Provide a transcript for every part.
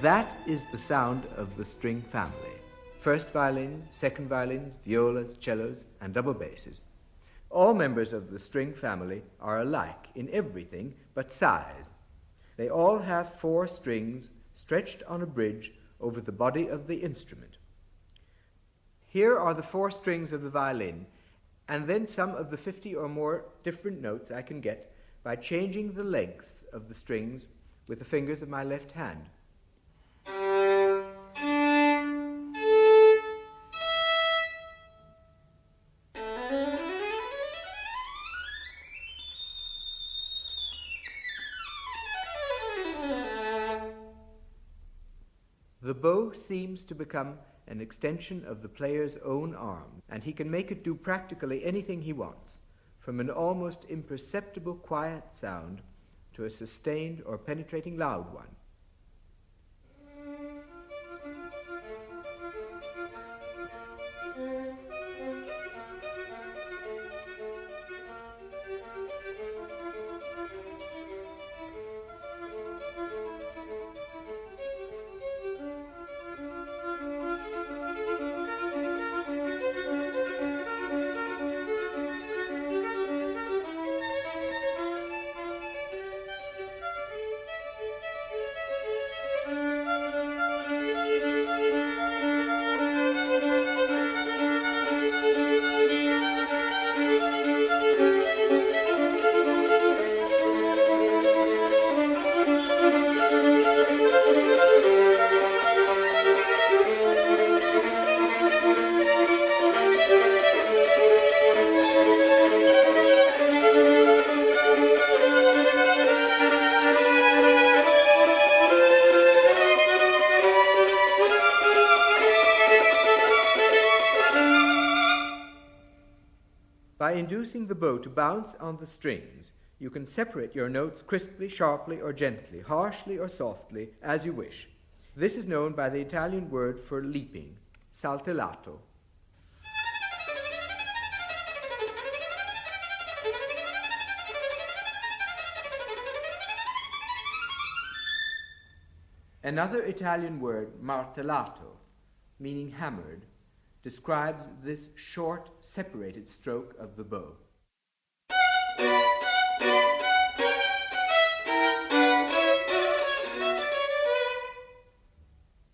That is the sound of the string family. First violins, second violins, violas, cellos, and double basses. All members of the string family are alike in everything but size. They all have 4 strings stretched on a bridge over the body of the instrument. Here are the 4 strings of the violin, and then some of the 50 or more different notes I can get by changing the lengths of the strings with the fingers of my left hand. The bow seems to become an extension of the player's own arm, and he can make it do practically anything he wants, from an almost imperceptible quiet sound to a sustained or penetrating loud one. By inducing the bow to bounce on the strings, you can separate your notes crisply, sharply, or gently, harshly or softly, as you wish. This is known by the Italian word for leaping, saltellato. Another Italian word, martellato, meaning hammered, describes this short, separated stroke of the bow.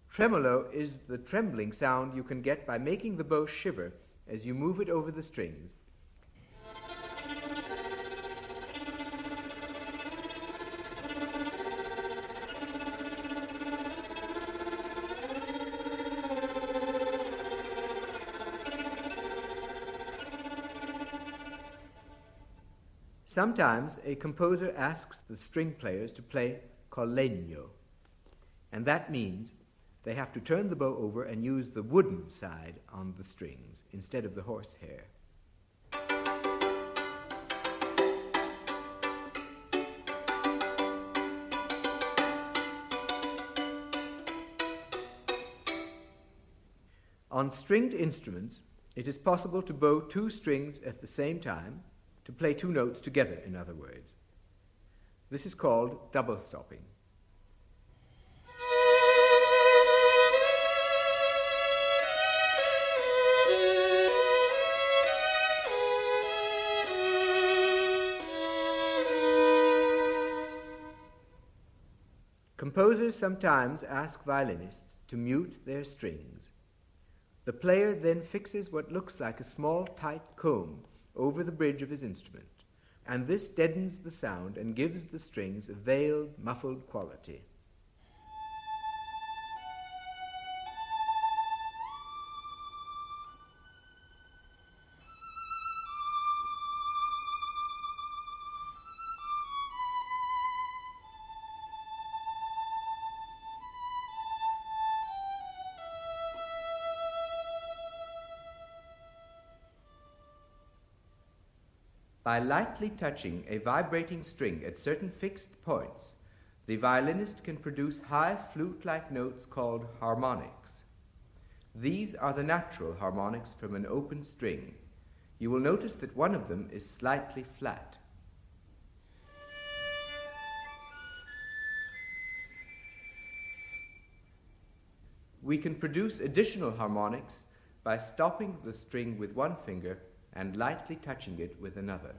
Tremolo is the trembling sound you can get by making the bow shiver as you move it over the strings. Sometimes a composer asks the string players to play con legno, and that means they have to turn the bow over and use the wooden side on the strings instead of the horsehair. On stringed instruments, it is possible to bow 2 strings at the same time, to play 2 notes together, in other words. This is called double stopping. Composers sometimes ask violinists to mute their strings. The player then fixes what looks like a small, tight comb over the bridge of his instrument, and this deadens the sound and gives the strings a veiled, muffled quality. By lightly touching a vibrating string at certain fixed points, the violinist can produce high flute-like notes called harmonics. These are the natural harmonics from an open string. You will notice that one of them is slightly flat. we can produce additional harmonics by stopping the string with one finger and lightly touching it with another.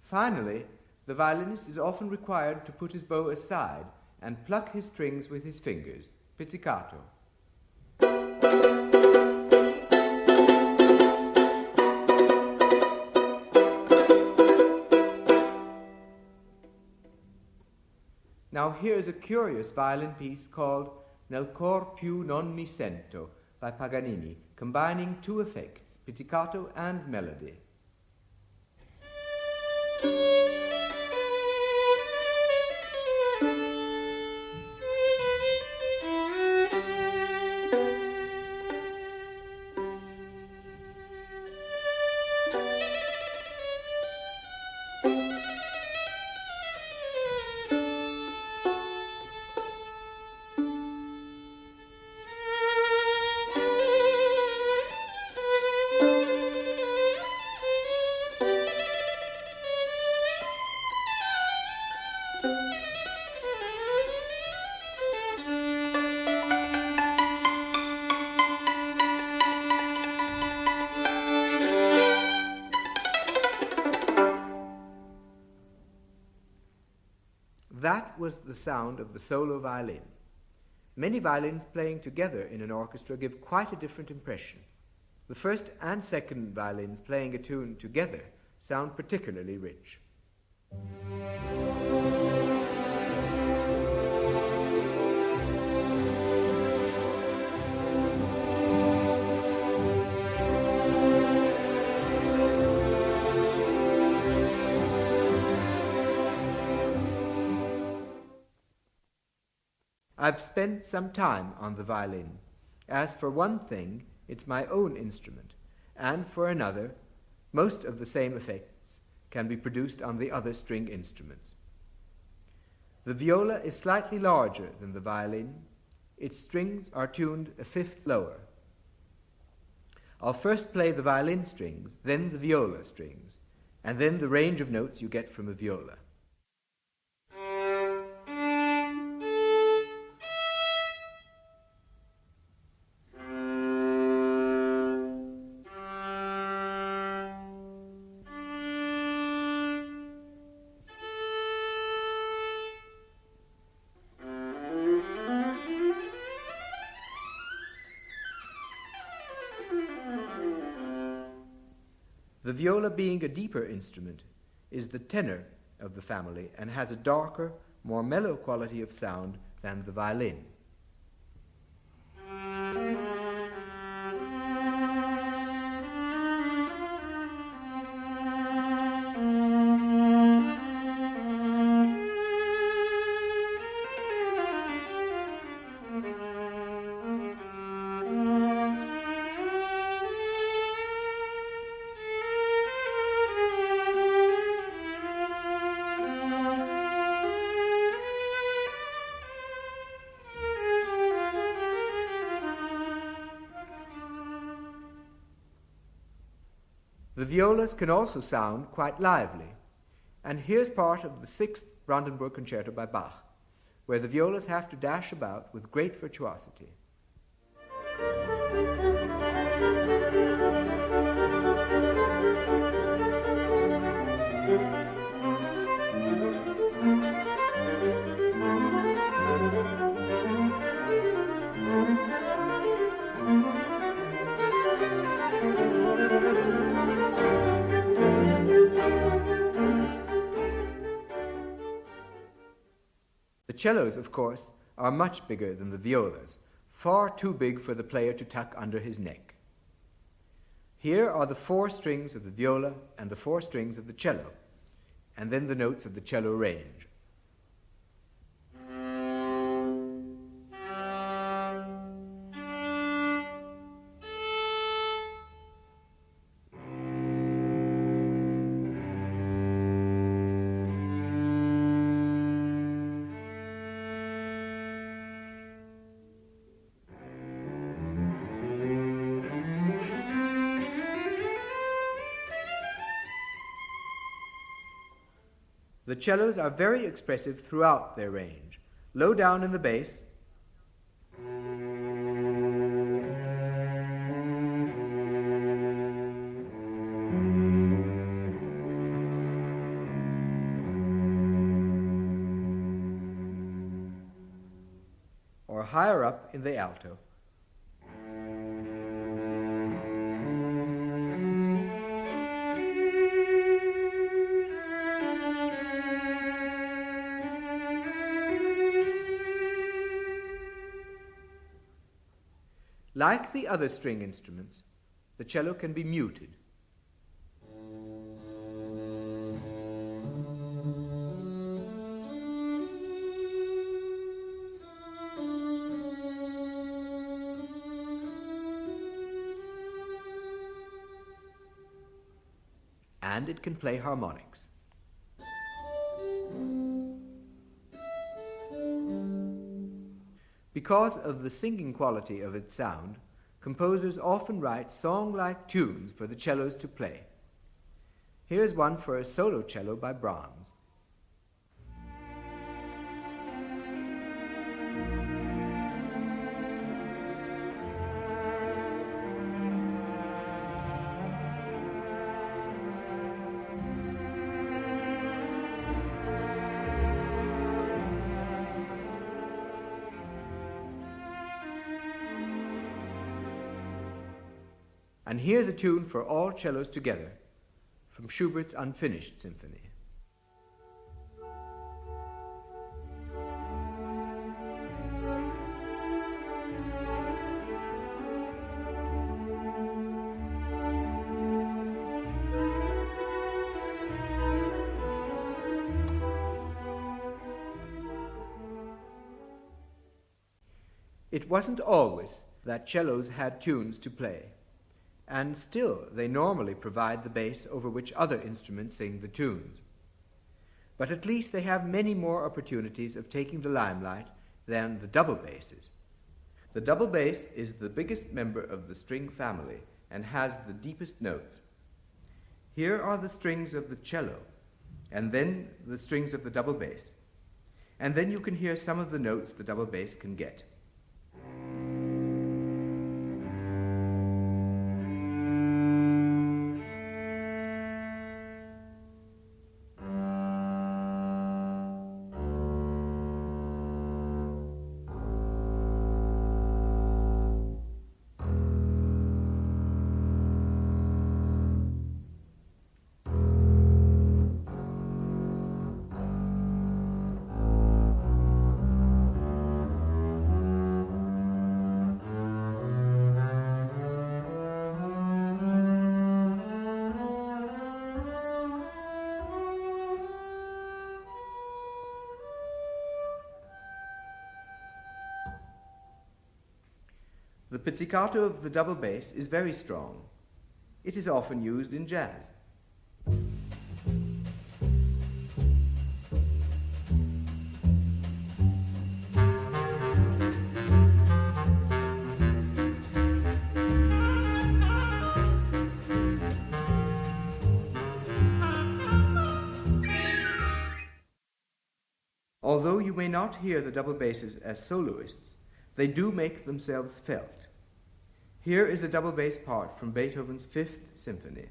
Finally, the violinist is often required to put his bow aside and pluck his strings with his fingers, pizzicato. Now here is a curious violin piece called Nel cor più non mi sento by Paganini, combining two effects, pizzicato and melody. That was the sound of the solo violin. Many violins playing together in an orchestra give quite a different impression. The first and second violins playing a tune together sound particularly rich. I've spent some time on the violin, as for one thing, it's my own instrument, and for another, most of the same effects can be produced on the other string instruments. The viola is slightly larger than the violin. Its strings are tuned a fifth lower. I'll first play the violin strings, then the viola strings, and then the range of notes you get from a viola. The viola, being a deeper instrument, is the tenor of the family and has a darker, more mellow quality of sound than the violin. The violas can also sound quite lively, and here's part of the 6th Brandenburg Concerto by Bach, where the violas have to dash about with great virtuosity. The cellos, of course, are much bigger than the violas, far too big for the player to tuck under his neck. Here are the 4 strings of the viola and the 4 strings of the cello, and then the notes of the cello range. The cellos are very expressive throughout their range. Low down in the bass, or higher up in the alto. Like the other string instruments, the cello can be muted. And it can play harmonics. Because of the singing quality of its sound, composers often write song-like tunes for the cellos to play. Here's one for a solo cello by Brahms. And here's a tune for all cellos together from Schubert's Unfinished Symphony. It wasn't always that cellos had tunes to play. And still they normally provide the bass over which other instruments sing the tunes. But at least they have many more opportunities of taking the limelight than the double basses. The double bass is the biggest member of the string family and has the deepest notes. Here are the strings of the cello, and then the strings of the double bass. And then you can hear some of the notes the double bass can get. The pizzicato of the double bass is very strong. It is often used in jazz. Although you may not hear the double basses as soloists, they do make themselves felt. Here is a double bass part from Beethoven's Fifth Symphony.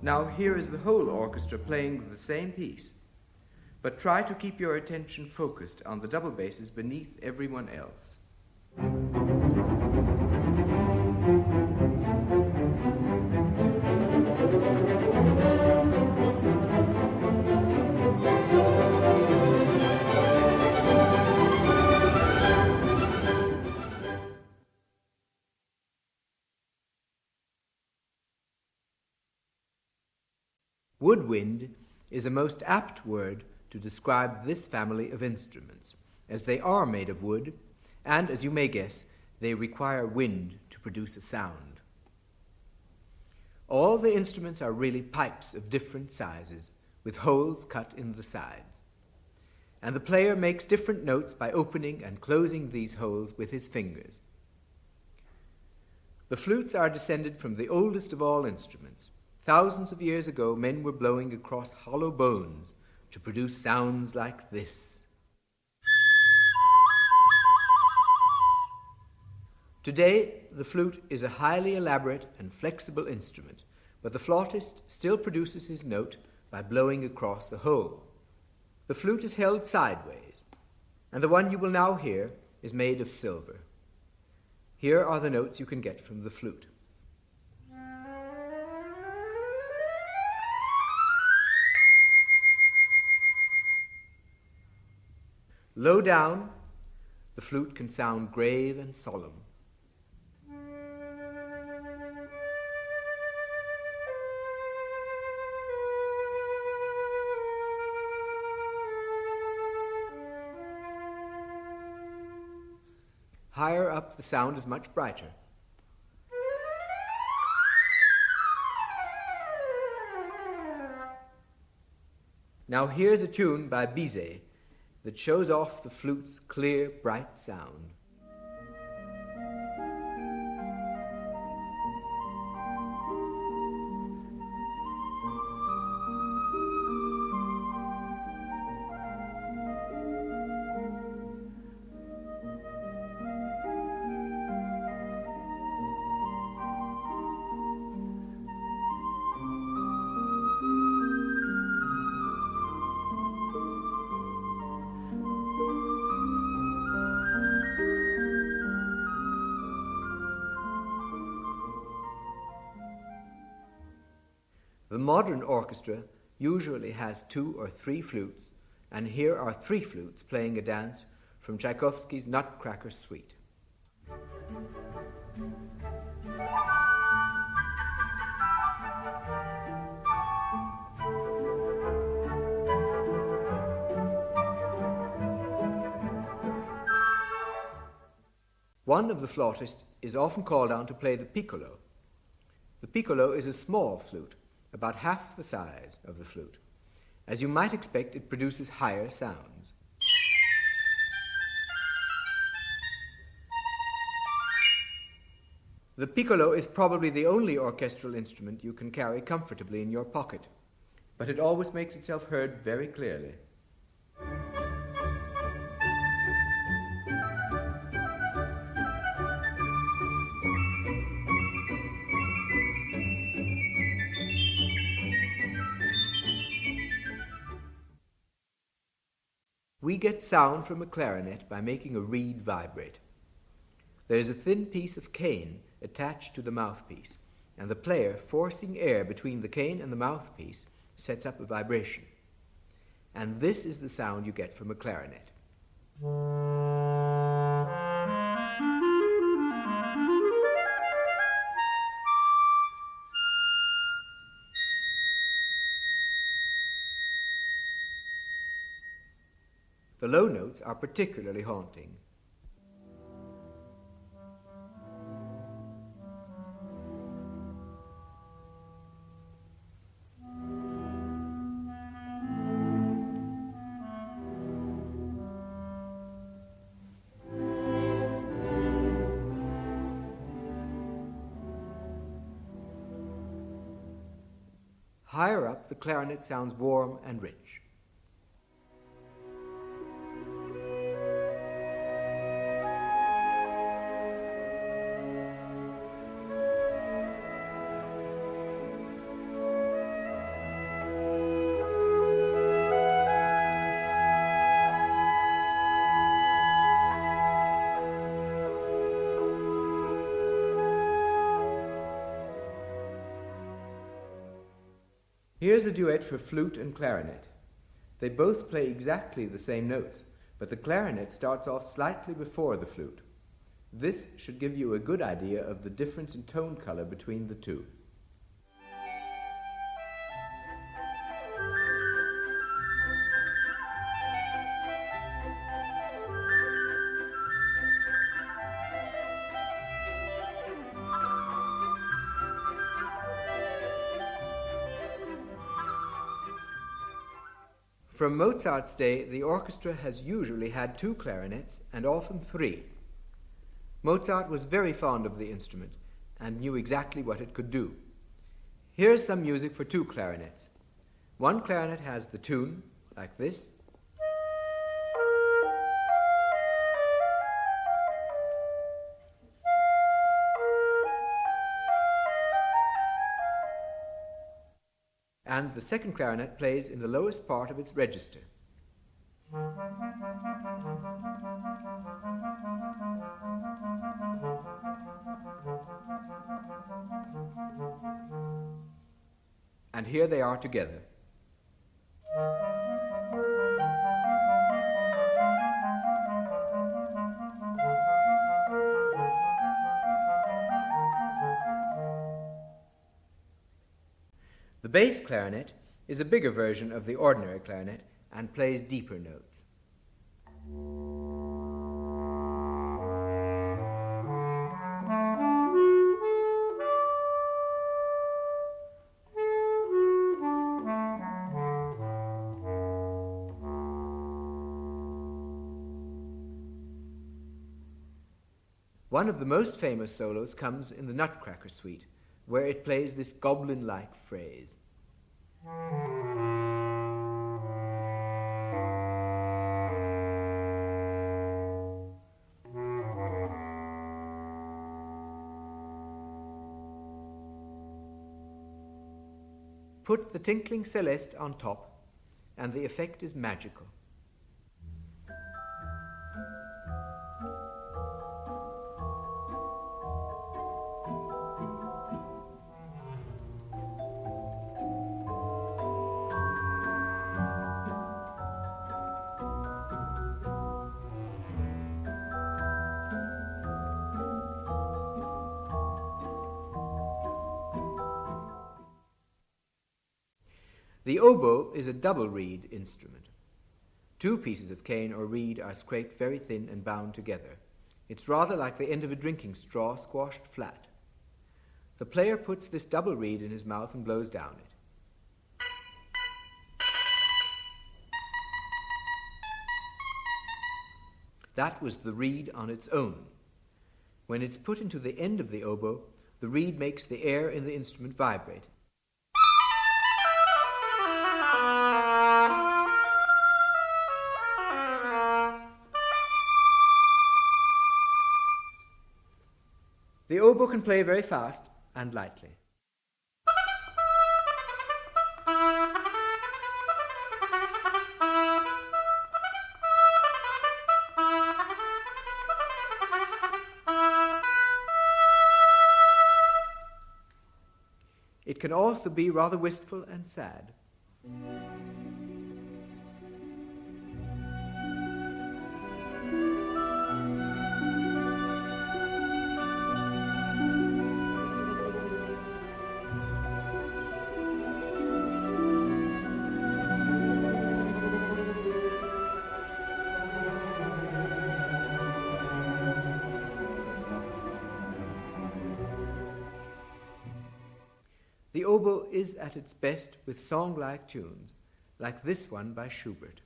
Now here is the whole orchestra playing the same piece, but try to keep your attention focused on the double basses beneath everyone else. Woodwind is a most apt word to describe this family of instruments, as they are made of wood, and, as you may guess, they require wind to produce a sound. All the instruments are really pipes of different sizes, with holes cut in the sides. And the player makes different notes by opening and closing these holes with his fingers. The flutes are descended from the oldest of all instruments. Thousands of years ago, men were blowing across hollow bones to produce sounds like this. Today, the flute is a highly elaborate and flexible instrument, but the flautist still produces his note by blowing across a hole. The flute is held sideways, and the one you will now hear is made of silver. Here are the notes you can get from the flute. Low down, the flute can sound grave and solemn. Higher up, the sound is much brighter. Now here's a tune by Bizet that shows off the flute's clear, bright sound. The modern orchestra usually has 2 or 3 flutes, and here are 3 flutes playing a dance from Tchaikovsky's Nutcracker Suite. One of the flautists is often called on to play the piccolo. The piccolo is a small flute, about half the size of the flute. As you might expect, it produces higher sounds. The piccolo is probably the only orchestral instrument you can carry comfortably in your pocket, but it always makes itself heard very clearly. We get sound from a clarinet by making a reed vibrate. There is a thin piece of cane attached to the mouthpiece, and the player, forcing air between the cane and the mouthpiece, sets up a vibration. And this is the sound you get from a clarinet. The low notes are particularly haunting. Higher up, the clarinet sounds warm and rich. Here's a duet for flute and clarinet. They both play exactly the same notes, but the clarinet starts off slightly before the flute. This should give you a good idea of the difference in tone color between the two. From Mozart's day, the orchestra has usually had 2 clarinets and often 3. Mozart was very fond of the instrument, and knew exactly what it could do. Here's some music for two clarinets. One clarinet has the tune, like this. And the second clarinet plays in the lowest part of its register. And here they are together. The bass clarinet is a bigger version of the ordinary clarinet and plays deeper notes. One of the most famous solos comes in the Nutcracker Suite, where it plays this goblin-like phrase. Put the tinkling Celeste on top, and the effect is magical. The oboe is a double reed instrument. Two pieces of cane or reed are scraped very thin and bound together. It's rather like the end of a drinking straw squashed flat. The player puts this double reed in his mouth and blows down it. That was the reed on its own. When it's put into the end of the oboe, the reed makes the air in the instrument vibrate. The oboe can play very fast and lightly. It can also be rather wistful and sad. The oboe is at its best with song-like tunes, like this one by Schubert.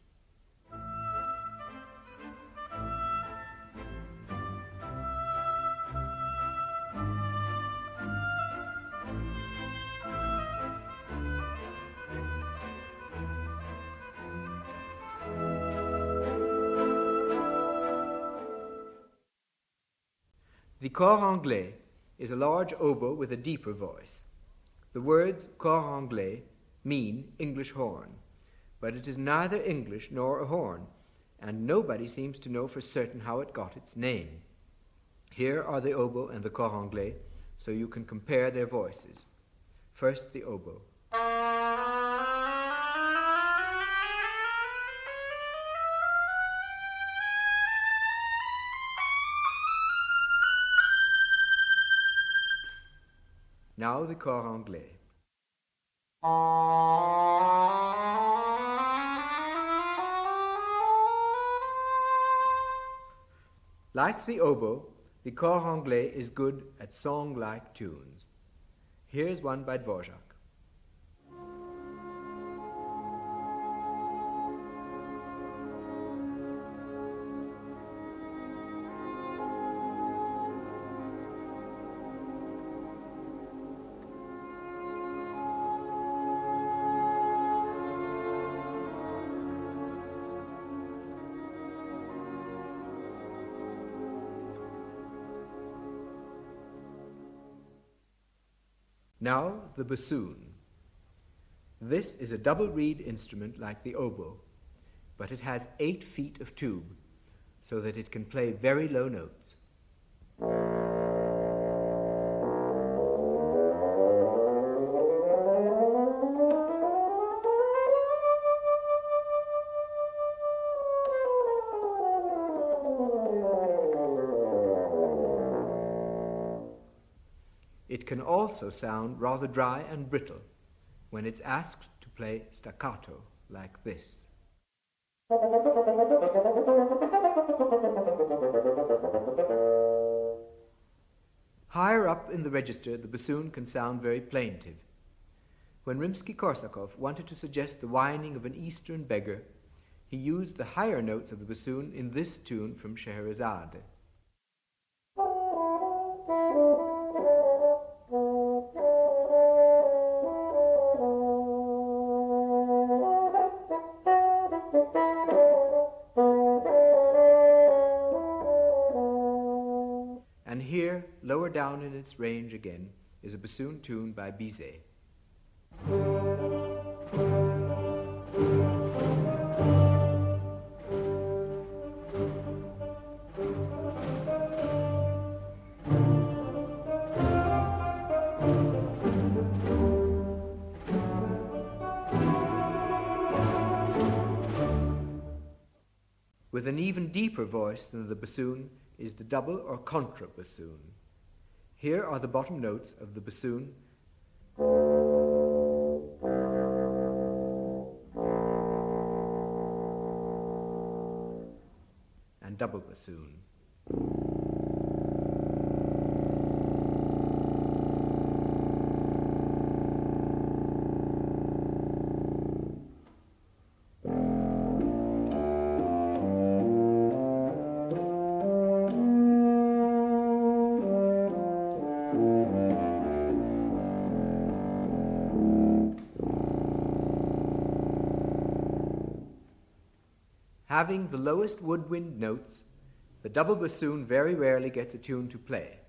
The cor anglais is a large oboe with a deeper voice. The words cor anglais mean English horn, but it is neither English nor a horn, and nobody seems to know for certain how it got its name. Here are the oboe and the cor anglais, so you can compare their voices. First, the oboe. Now the cor anglais. Like the oboe, the cor anglais is good at song-like tunes. Here's one by Dvorak. Now the bassoon. This is a double reed instrument like the oboe, but it has 8 feet of tube, so that it can play very low notes. It can also sound rather dry and brittle when it's asked to play staccato like this. Higher up in the register, the bassoon can sound very plaintive. When Rimsky-Korsakov wanted to suggest the whining of an Eastern beggar, he used the higher notes of the bassoon in this tune from Scheherazade. And here, lower down in its range again, is a bassoon tune by Bizet. With an even deeper voice than the bassoon is the double or contrabassoon. Here are the bottom notes of the bassoon and double bassoon. Having the lowest woodwind notes, the double bassoon very rarely gets a tune to play.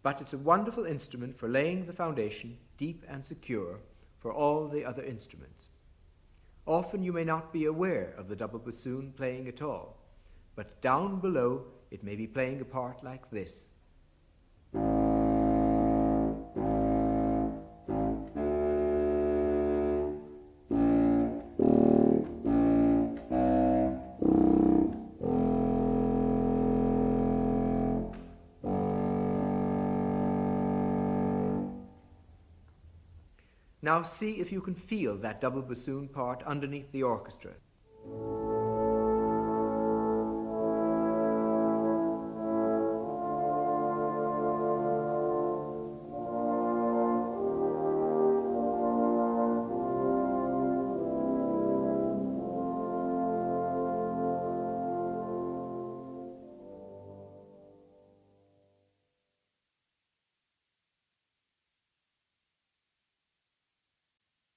But it's a wonderful instrument for laying the foundation deep and secure for all the other instruments. Often you may not be aware of the double bassoon playing at all, but down below it may be playing a part like this. Now see if you can feel that double bassoon part underneath the orchestra.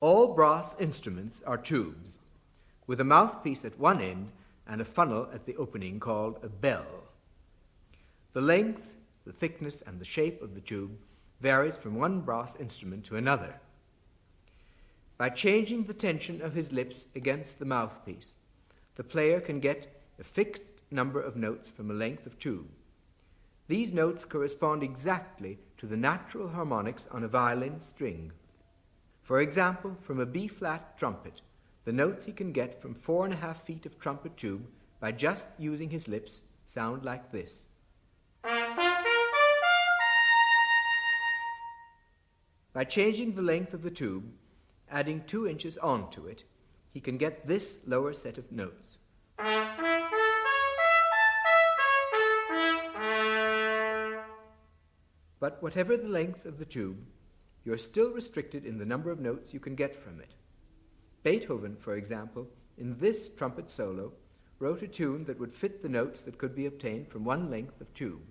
All brass instruments are tubes, with a mouthpiece at one end and a funnel at the opening called a bell. The length, the thickness, and the shape of the tube varies from one brass instrument to another. By changing the tension of his lips against the mouthpiece, the player can get a fixed number of notes from a length of tube. These notes correspond exactly to the natural harmonics on a violin string. For example, from a B-flat trumpet, the notes he can get from 4.5 feet of trumpet tube by just using his lips sound like this. By changing the length of the tube, adding 2 inches onto it, he can get this lower set of notes. But whatever the length of the tube, you are still restricted in the number of notes you can get from it. Beethoven, for example, in this trumpet solo, wrote a tune that would fit the notes that could be obtained from one length of tube.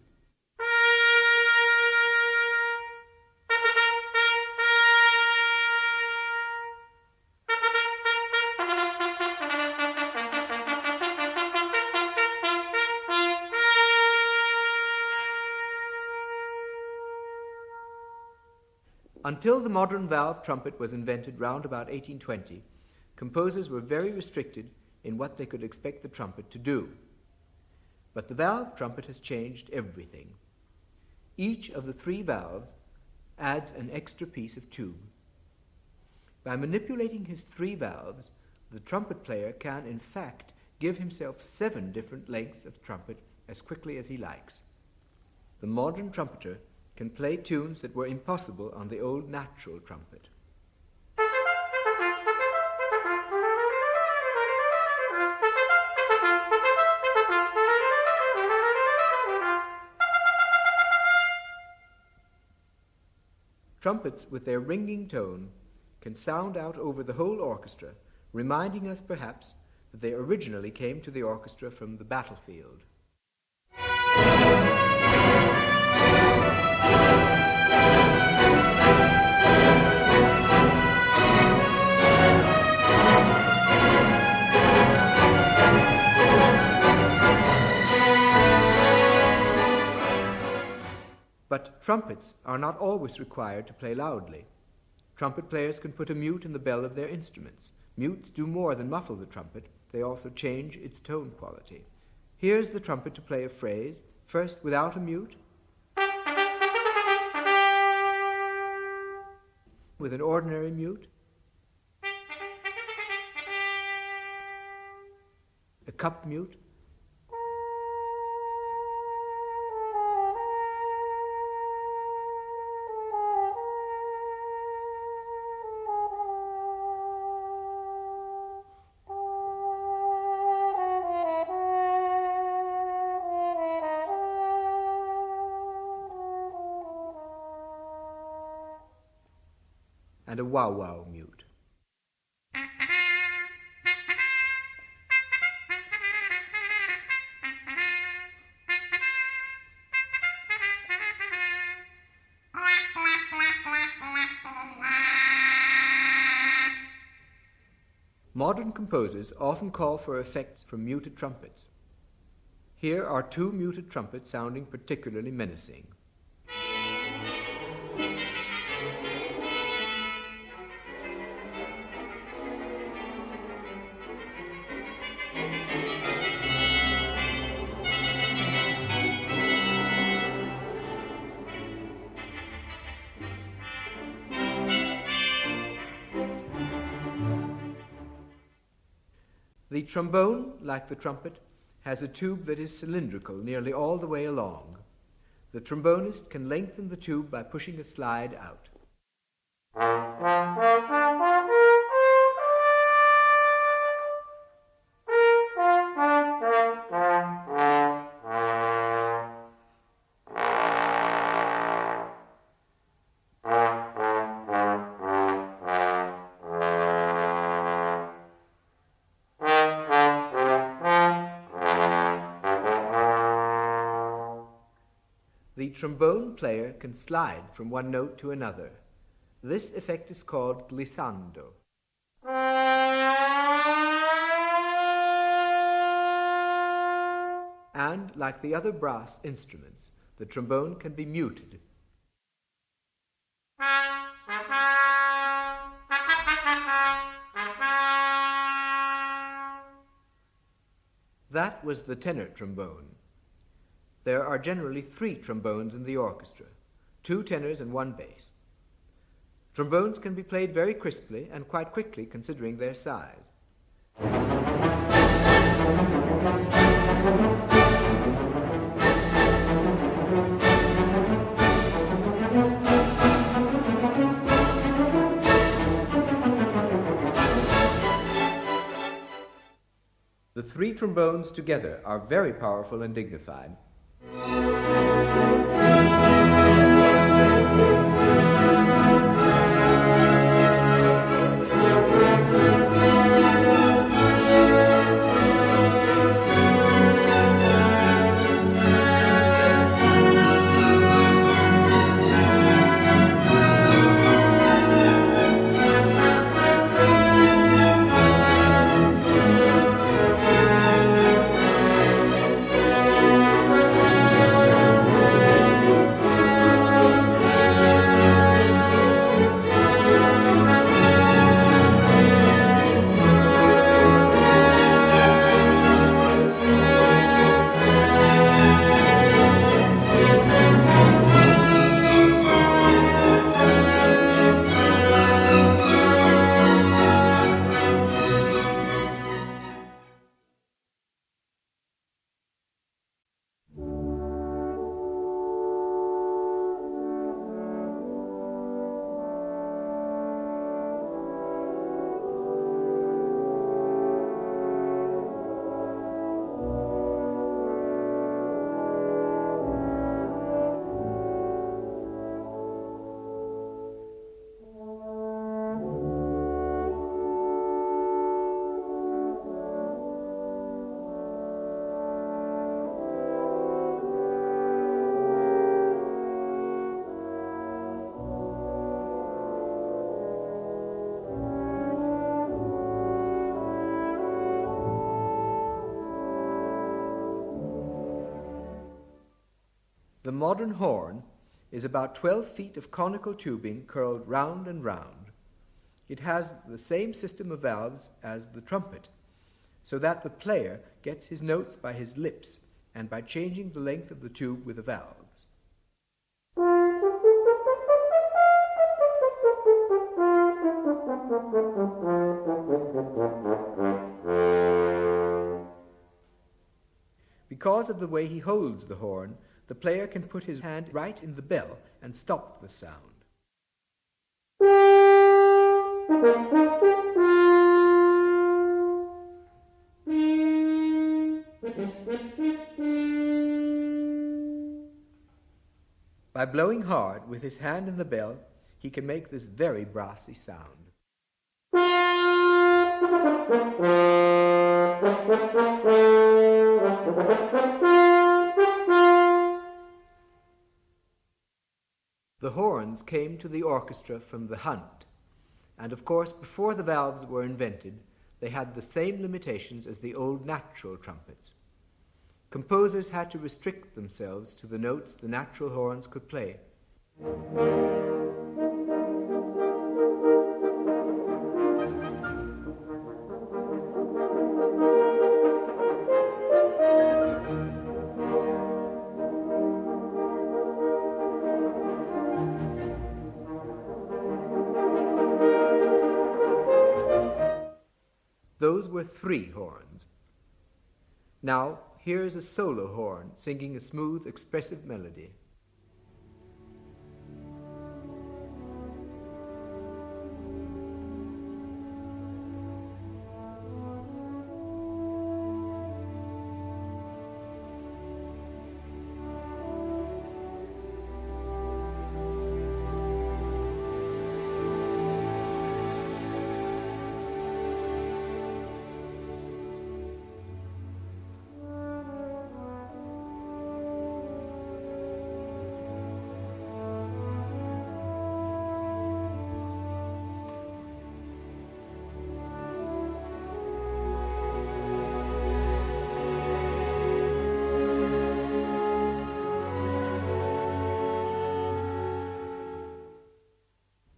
Until the modern valve trumpet was invented round about 1820, composers were very restricted in what they could expect the trumpet to do. But the valve trumpet has changed everything. Each of the 3 valves adds an extra piece of tube. By manipulating his 3 valves, the trumpet player can, in fact, give himself 7 different lengths of trumpet as quickly as he likes. The modern trumpeter can play tunes that were impossible on the old natural trumpet. Trumpets, with their ringing tone, can sound out over the whole orchestra, reminding us perhaps that they originally came to the orchestra from the battlefield. But trumpets are not always required to play loudly. Trumpet players can put a mute in the bell of their instruments. Mutes do more than muffle the trumpet, they also change its tone quality. Here's the trumpet to play a phrase, first without a mute, with an ordinary mute, a cup mute, and a wow-wow mute. Modern composers often call for effects from muted trumpets. Here are 2 muted trumpets sounding particularly menacing. The trombone, like the trumpet, has a tube that is cylindrical nearly all the way along. The trombonist can lengthen the tube by pushing a slide out. The trombone player can slide from one note to another. This effect is called glissando. And, like the other brass instruments, the trombone can be muted. That was the tenor trombone. There are generally 3 trombones in the orchestra, 2 tenors and 1 bass. Trombones can be played very crisply and quite quickly considering their size. The 3 trombones together are very powerful and dignified. modern horn is about 12 feet of conical tubing curled round and round. It has the same system of valves as the trumpet, so that the player gets his notes by his lips and by changing the length of the tube with the valves. Because of the way he holds the horn, the player can put his hand right in the bell and stop the sound. By blowing hard with his hand in the bell, he can make this very brassy sound. The horns came to the orchestra from the hunt, and of course before the valves were invented, they had the same limitations as the old natural trumpets. Composers had to restrict themselves to the notes the natural horns could play. Those were 3 horns. Now, here is a solo horn singing a smooth, expressive melody.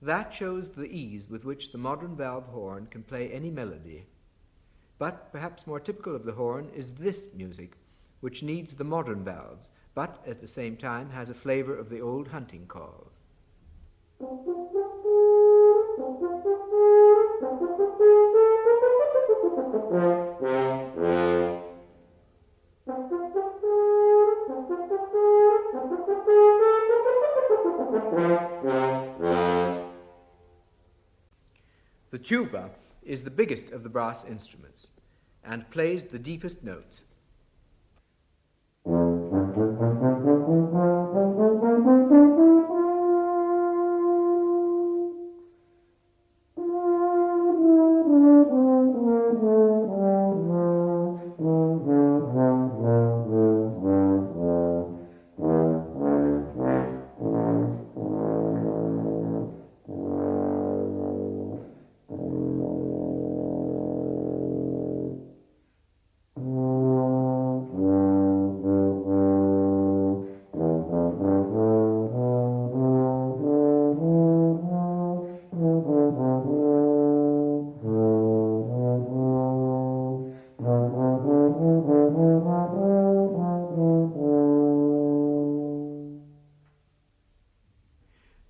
That shows the ease with which the modern valve horn can play any melody. But perhaps more typical of the horn is this music, which needs the modern valves, but at the same time has a flavor of the old hunting calls. The tuba is the biggest of the brass instruments and plays the deepest notes.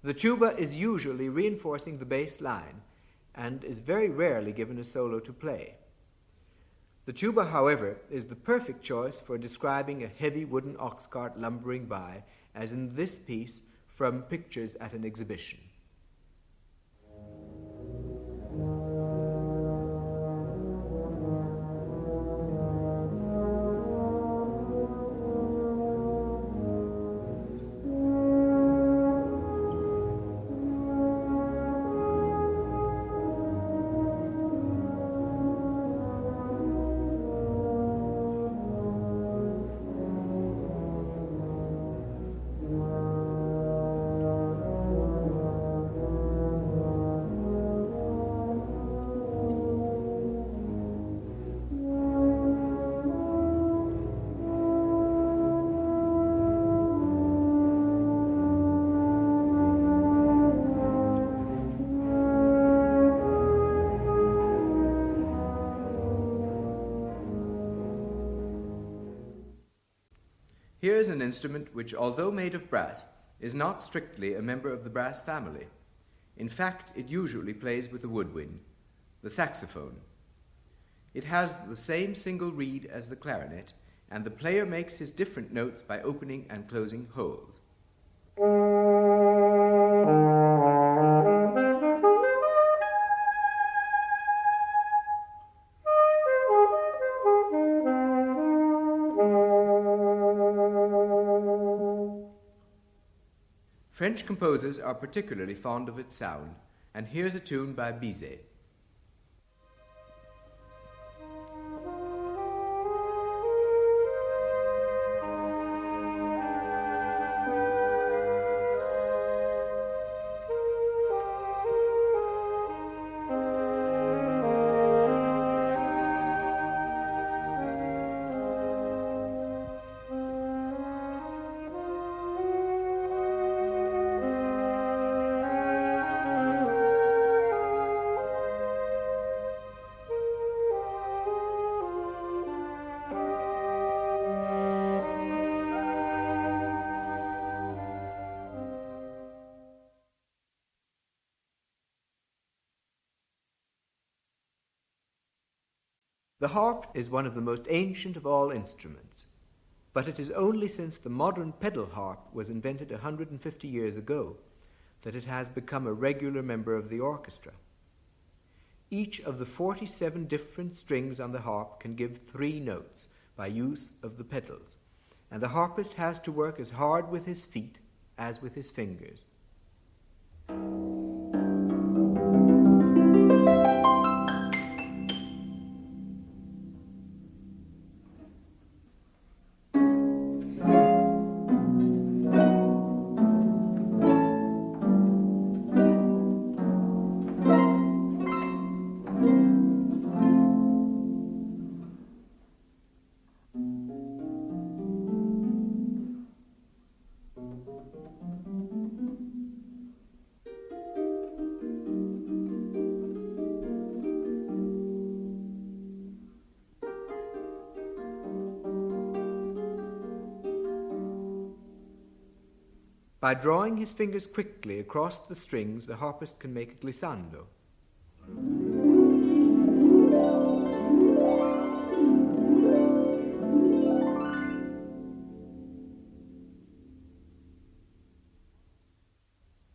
The tuba is usually reinforcing the bass line and is very rarely given a solo to play. The tuba, however, is the perfect choice for describing a heavy wooden ox cart lumbering by, as in this piece from Pictures at an Exhibition. Here is an instrument which, although made of brass, is not strictly a member of the brass family. In fact, it usually plays with the woodwind, the saxophone. It has the same single reed as the clarinet, and the player makes his different notes by opening and closing holes. French composers are particularly fond of its sound, and here's a tune by Bizet. The harp is one of the most ancient of all instruments, but it is only since the modern pedal harp was invented 150 years ago that it has become a regular member of the orchestra. Each of the 47 different strings on the harp can give 3 notes by use of the pedals, and the harpist has to work as hard with his feet as with his fingers. By drawing his fingers quickly across the strings, the harpist can make a glissando.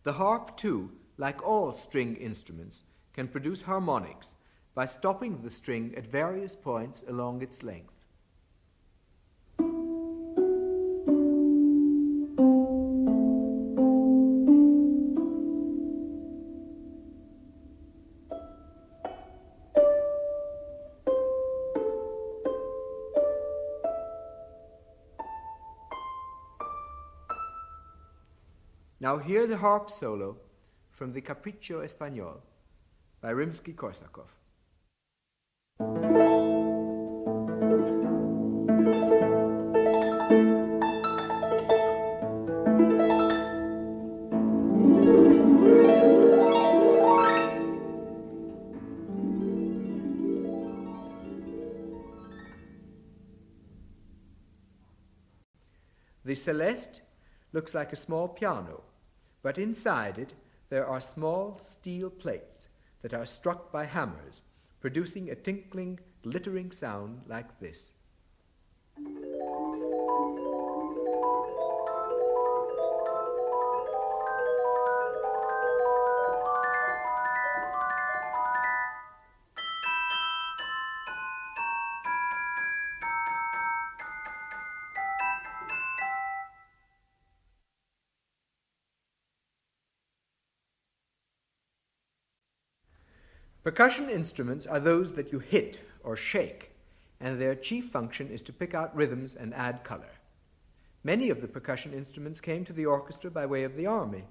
The harp, too, like all string instruments, can produce harmonics by stopping the string at various points along its length. Now here's a harp solo from the Capriccio Espagnol by Rimsky-Korsakov. The Celeste looks like a small piano, but inside it there are small steel plates that are struck by hammers, producing a tinkling, glittering sound like this. Percussion instruments are those that you hit or shake, and their chief function is to pick out rhythms and add color. Many of the percussion instruments came to the orchestra by way of the army.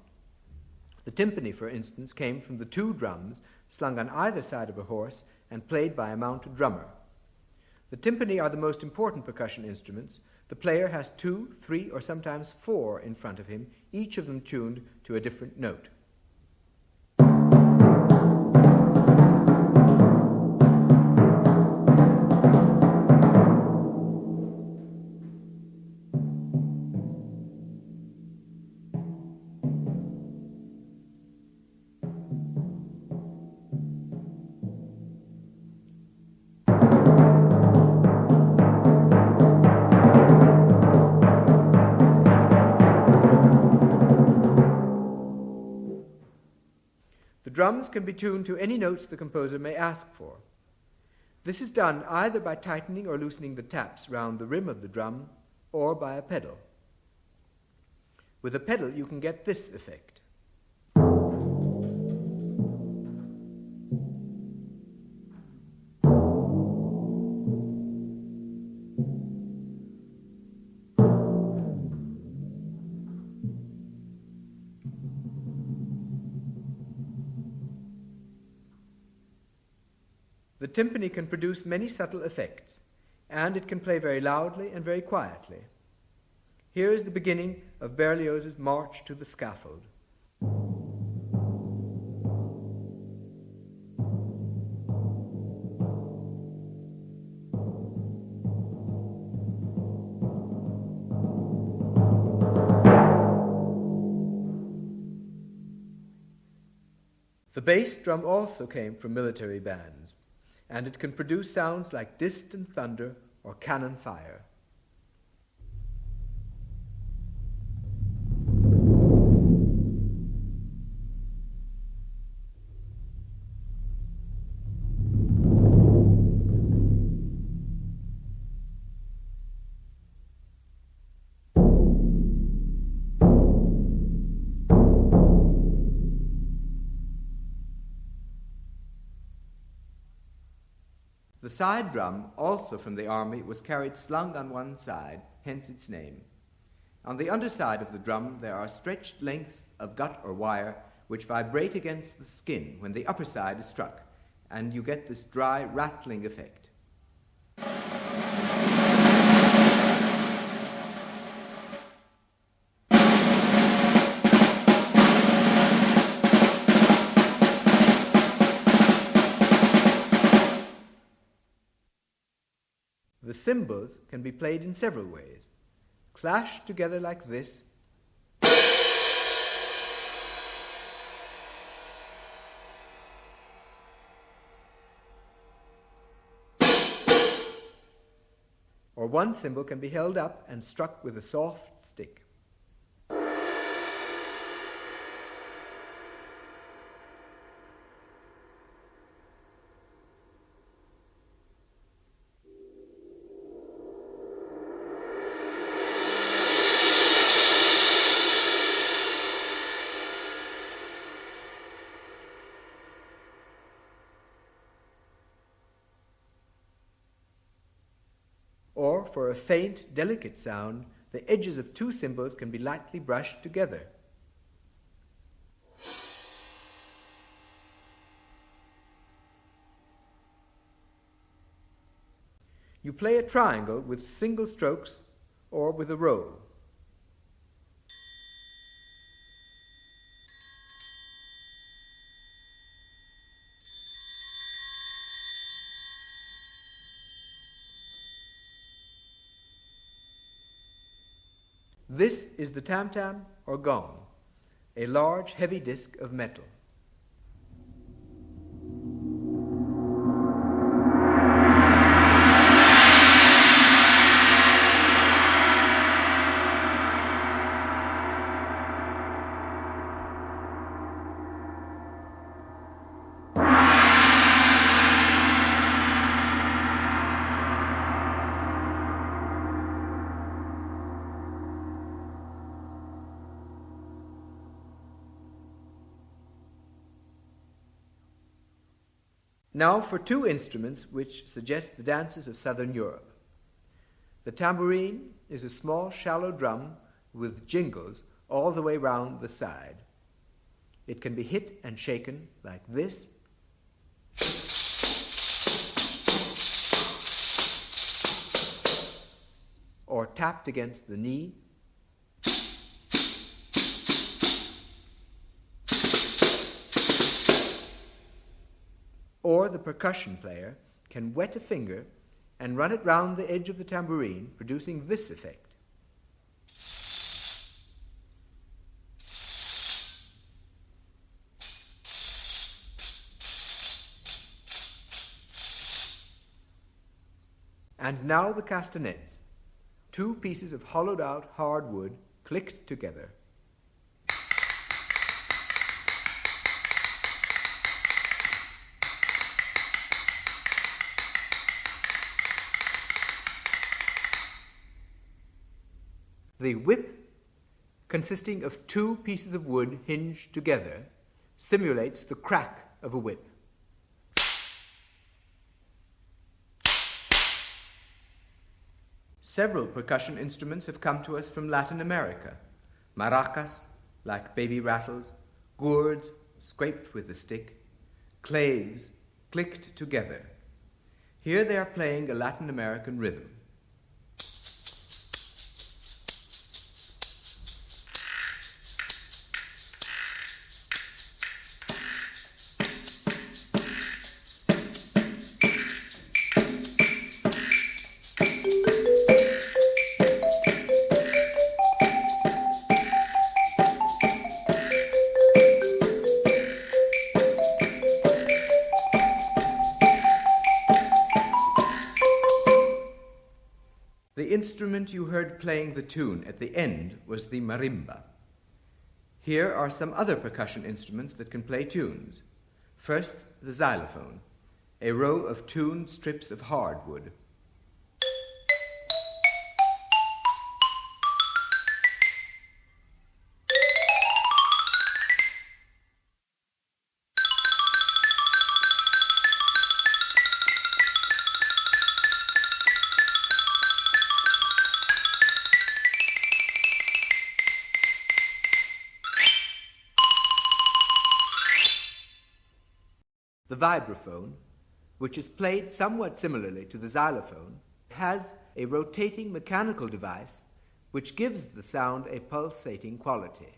The timpani, for instance, came from the 2 drums slung on either side of a horse and played by a mounted drummer. The timpani are the most important percussion instruments. The player has 2, 3, or sometimes 4 in front of him, each of them tuned to a different note. drums can be tuned to any notes the composer may ask for. This is done either by tightening or loosening the taps round the rim of the drum or by a pedal. With a pedal, you can get this effect. The timpani can produce many subtle effects, and it can play very loudly and very quietly. Here is the beginning of Berlioz's March to the Scaffold. The bass drum also came from military bands, and it can produce sounds like distant thunder or cannon fire. The side drum, also from the army, was carried slung on one side, hence its name. On the underside of the drum there are stretched lengths of gut or wire which vibrate against the skin when the upper side is struck, and you get this dry, rattling effect. The cymbals can be played in several ways. Clashed together like this, or one cymbal can be held up and struck with a soft stick. Or, for a faint, delicate sound, the edges of two cymbals can be lightly brushed together. You play a triangle with single strokes or with a roll. This is the Tam Tam or gong, a large, heavy disc of metal. Now for two instruments which suggest the dances of southern Europe. The tambourine is a small, shallow drum with jingles all the way round the side. It can be hit and shaken like this, or tapped against the knee, or the percussion player can wet a finger and run it round the edge of the tambourine, producing this effect. And now the castanets, two pieces of hollowed-out hard wood clicked together. The whip, consisting of two pieces of wood hinged together, simulates the crack of a whip. Several percussion instruments have come to us from Latin America. Maracas, like baby rattles, gourds, scraped with a stick, claves, clicked together. Here they are playing a Latin American rhythm. The instrument you heard playing the tune at the end was the marimba. Here are some other percussion instruments that can play tunes. First, the xylophone, a row of tuned strips of hardwood. The vibraphone, which is played somewhat similarly to the xylophone, has a rotating mechanical device which gives the sound a pulsating quality.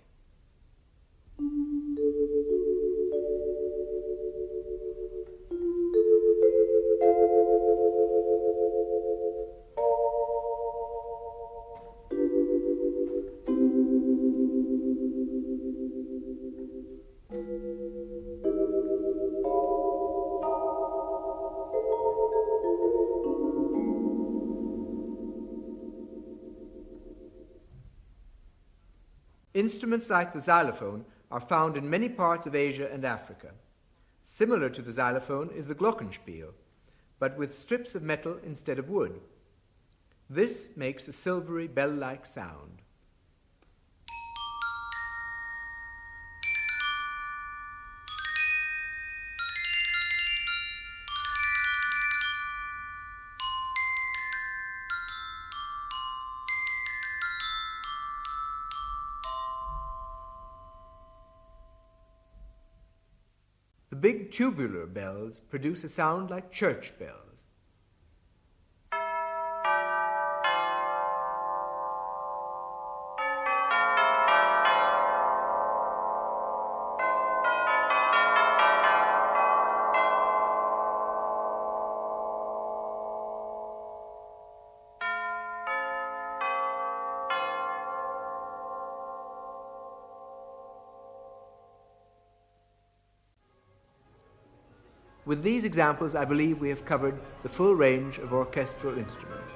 Instruments like the xylophone are found in many parts of Asia and Africa. Similar to the xylophone is the Glockenspiel, but with strips of metal instead of wood. This makes a silvery bell-like sound. The big tubular bells produce a sound like church bells. With these examples, I believe we have covered the full range of orchestral instruments.